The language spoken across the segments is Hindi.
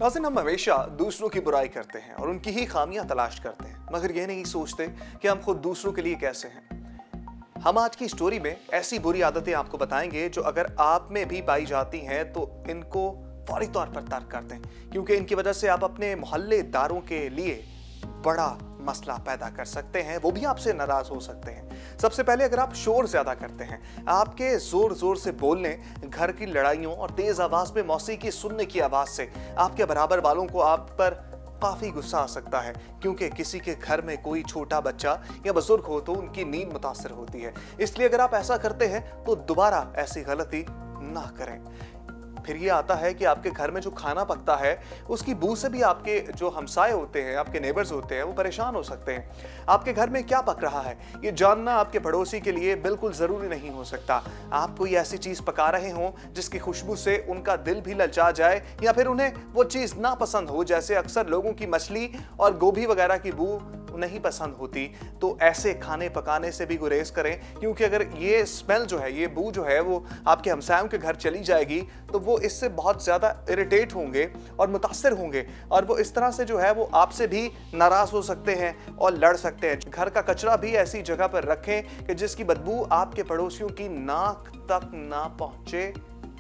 नाज़रीन, हम हमेशा दूसरों की बुराई करते हैं और उनकी ही खामियां तलाश करते हैं, मगर ये नहीं सोचते कि हम खुद दूसरों के लिए कैसे हैं। हम आज की स्टोरी में ऐसी बुरी आदतें आपको बताएंगे जो अगर आप में भी पाई जाती हैं तो इनको फौरी तौर पर तर्क कर दें, क्योंकि इनकी वजह से आप अपने मोहल्लेदारों के लिए बड़ा मसला पैदा कर सकते हैं, वो भी आपसे नाराज हो सकते हैं। सबसे पहले, अगर आप शोर ज्यादा करते हैं, आपके जोर जोर से बोलने, घर की लड़ाइयों और तेज आवाज में मौसीकी सुनने की आवाज से आपके बराबर वालों को आप पर काफी गुस्सा आ सकता है, क्योंकि किसी के घर में कोई छोटा बच्चा या बुजुर्ग हो तो उनकी नींद मुतासर होती है। इसलिए अगर आप ऐसा करते हैं तो दोबारा ऐसी गलती ना करें। फिर ये आता है कि आपके घर में जो खाना पकता है उसकी बू से भी आपके जो हमसाए होते हैं, आपके नेबर्स होते हैं, वो परेशान हो सकते हैं। आपके घर में क्या पक रहा है ये जानना आपके पड़ोसी के लिए बिल्कुल ज़रूरी नहीं हो सकता। आप कोई ऐसी चीज़ पका रहे हों जिसकी खुशबू से उनका दिल भी ललचा जाए, या फिर उन्हें वो चीज़ ना पसंद हो, जैसे अक्सर लोगों की मछली और गोभी वगैरह की बू नहीं पसंद होती, तो ऐसे खाने पकाने से भी गुरेज करें, क्योंकि अगर ये स्मेल जो है, ये बू जो है, वो आपके हमसायों के घर चली जाएगी तो वो इससे बहुत ज़्यादा इरिटेट होंगे और मुतासर होंगे, और वो इस तरह से जो है वो आपसे भी नाराज़ हो सकते हैं और लड़ सकते हैं। घर का कचरा भी ऐसी जगह पर रखें कि जिसकी बदबू आपके पड़ोसियों की नाक तक ना पहुँचे।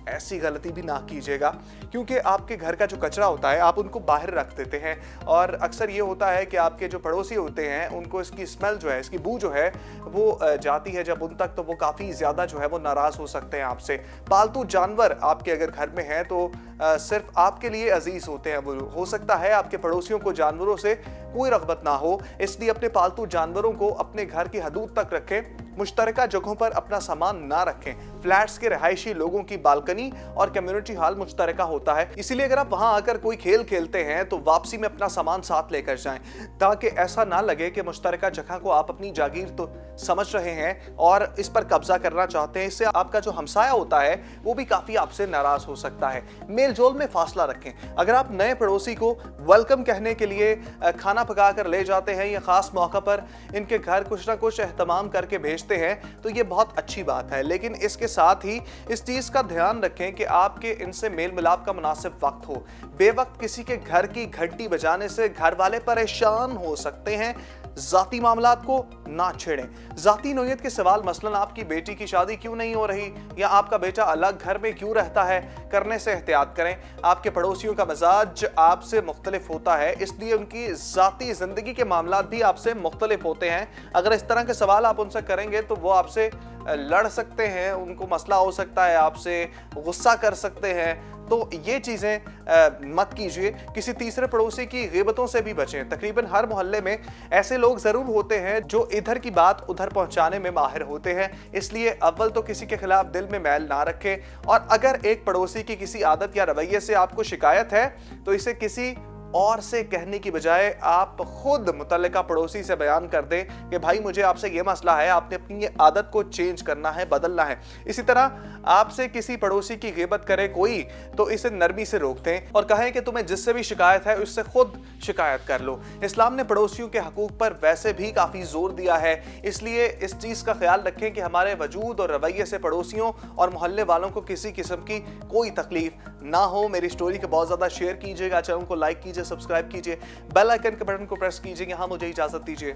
ऐसी गलती भी ना कीजिएगा, क्योंकि आपके घर का जो कचरा होता है आप उनको बाहर रख देते हैं, और अक्सर ये होता है कि आपके जो पड़ोसी होते हैं उनको इसकी स्मेल जो है, इसकी बू जो है वो जाती है जब उन तक, तो वो काफ़ी ज़्यादा जो है वो नाराज़ हो सकते हैं आपसे। पालतू जानवर आपके अगर घर में हैं तो सिर्फ आपके लिए अजीज होते हैं, वो हो सकता है आपके पड़ोसियों को जानवरों से कोई रग़बत ना हो, इसलिए अपने पालतू जानवरों को अपने घर की हदूद तक रखें। मुश्तरका जगहों पर अपना सामान ना रखें। फ्लैट्स के रहायशी लोगों की बालकनी और कम्युनिटी हॉल मुश्तरका होता है, इसीलिए अगर आप वहां आकर कोई खेल खेलते हैं तो वापसी में अपना सामान साथ लेकर जाएं, ताकि ऐसा ना लगे कि मुश्तरका जगह को आप अपनी जागीर तो समझ रहे हैं और इस पर कब्जा करना चाहते हैं। इससे आपका जो हमसाया होता है वो भी काफी आपसे नाराज हो सकता है। मेल जोल में फासला रखें। अगर आप नए पड़ोसी को वेलकम कहने के लिए खाना पका कर ले जाते हैं या खास मौका पर इनके घर कुछ ना कुछ एहतमाम करके भेजते हैं तो ये बहुत अच्छी बात है, लेकिन इसके साथ ही इस चीज का ध्यान रखें कि आपके इनसे मेल मिलाप का मुनासिब वक्त हो। बेवक्त किसी के घर की घंटी बजाने से घर वाले परेशान हो सकते हैं। जाती मामलात को ना छेड़ें। जाती नोयत के सवाल, मसलन आपकी बेटी की शादी क्यों नहीं हो रही या आपका बेटा अलग घर में क्यों रहता है, करने से एहतियात करें। आपके पड़ोसियों का मिजाज आपसे मुख्तलिफ होता है, इसलिए उनकी जाती जिंदगी के मामलात भी आपसे मुख्तलिफ होते हैं। अगर इस तरह के सवाल आप उनसे करेंगे तो वो आपसे लड़ सकते हैं, उनको मसला हो सकता है, आपसे गुस्सा कर सकते हैं, तो ये चीज़ें मत कीजिए। किसी तीसरे पड़ोसी की ग़ीबतों से भी बचें। तकरीबन हर मोहल्ले में ऐसे लोग ज़रूर होते हैं जो इधर की बात उधर पहुंचाने में माहिर होते हैं, इसलिए अव्वल तो किसी के खिलाफ दिल में मैल ना रखें, और अगर एक पड़ोसी की किसी आदत या रवैये से आपको शिकायत है तो इसे किसी और से कहने की बजाय आप खुद मुतल्लिका पड़ोसी से बयान कर दें कि भाई मुझे आपसे ये मसला है, आपने अपनी ये आदत को चेंज करना है, बदलना है। इसी तरह आपसे किसी पड़ोसी की ग़ीबत करे कोई तो इसे नरमी से रोक दें और कहें कि तुम्हें जिससे भी शिकायत है उससे खुद शिकायत कर लो। इस्लाम ने पड़ोसियों के हकूक़ पर वैसे भी काफ़ी जोर दिया है, इसलिए इस चीज़ का ख्याल रखें कि हमारे वजूद और रवैये से पड़ोसियों और मोहल्ले वालों को किसी किस्म की कोई तकलीफ ना हो। मेरी स्टोरी को बहुत ज़्यादा शेयर कीजिएगा, चैनल को लाइक कीजिए, सब्सक्राइब कीजिए, बेल आइकन के बटन को प्रेस कीजिए। यहाँ मुझे इजाज़त दीजिए।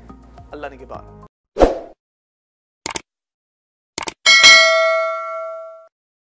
अल्लाह निगहबान।